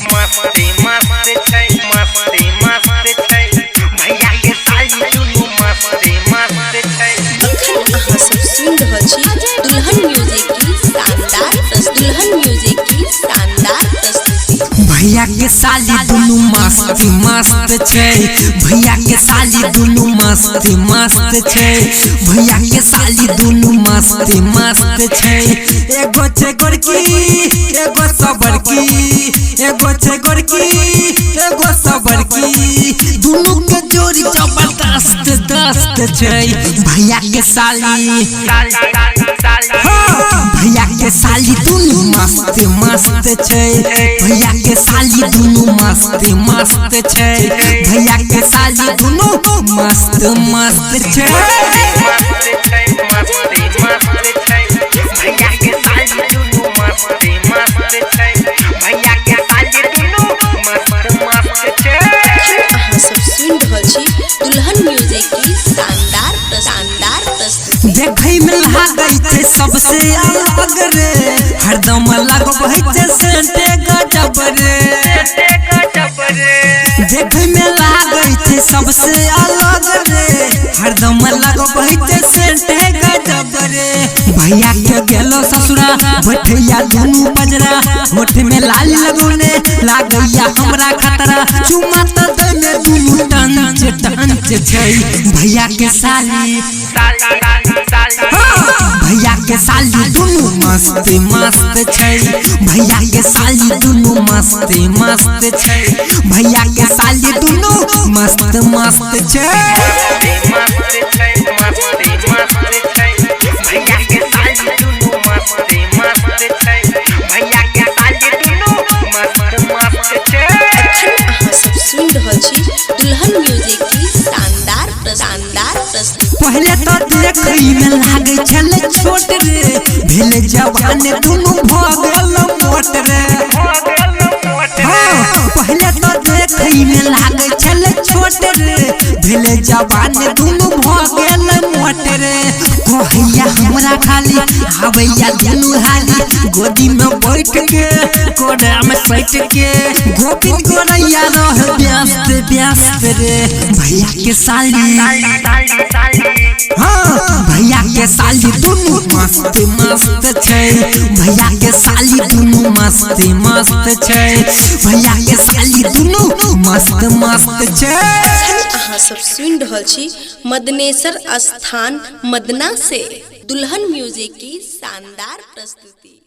मस्ती मस्त छै मस्ती मस्त छै भैया के साली दुनू मस्ती मस्त छै। अखन अहाँ सब सुन रहल छी दुल्हन म्यूजिक की शानदार दुल्हन म्यूजिक की शानदार प्रस्तुति। भैया के साली दुनू मस्ती मस्त छै भैया के साली दुनू मस्ती मस्त छै भैया के साली दुनू मस्ती मस्त छै। एगो छै गोरकी एगो सबरकी एगो छै गोरकी एगो सबरकी दुनू के जोड़ी जबरदस्त दस्त छै। भैया के साली भैया के साली दुनू मस्त मस्त छै भैया के साली दुनू मस्त मस्त छै भैया के साली दुनू मस्त मस्त छै। भैया के साली दुनू मस्ती मस्त छै भैया के साली दुनू मस्त मस्त छै। अहाँ सब सुन रहल छी दुल्हन म्यूजिक की शानदार प्रस्तुति। देखै में लागै छै सबसे अलग रे हरदम लगबै छै सेंटे गजब रे देखै में लागै छै सबसे अलग रे हरदम लगबै छै सेंटे गजब रे। भैया के गेलो ससुरा बैठैया दुनू बजरा होठ में लाल लगोने लागैया हमरा खतरा चुमा त दे में दुनू टंच छै। भैया के साली भैया के साली दुनू मस्त मस्त छै भैया के साली दुनू मस्त मस्त छै भैया के साली दुनू मस्त मस्त छै। भैया के साली दुनू मस्ती मस्त छै भैया के साली दुनू मस्त मस्त छै। अखन अहाँ सब सुन रहल छी दुल्हन म्यूजिक की शानदार प्रस्तुति। पहले तो देखै में लागै छले छोट रे भेले जवान दुनू भ गेल मोट रे पहले तो देखै में लागै छले छोट रे भेले जवान दुनू भ गेल मोट रे। कहैया हमरा खाली आबैया दुनू हाली गोदी में बैठ के कोड़ा में सैट के गोपिन गोरैया रह व्यस्त व्यस्त रे। भैया के साली भैया के साली दुनू मस्त मस्त छै भैया के साली दुनू मस्त मस्त छै भैया के साली दुनू मस्त मस्त छै। अहाँ सब सुन रहल छी मदनेश्वर स्थान मदना से दुल्हन म्यूजिक की शानदार प्रस्तुति।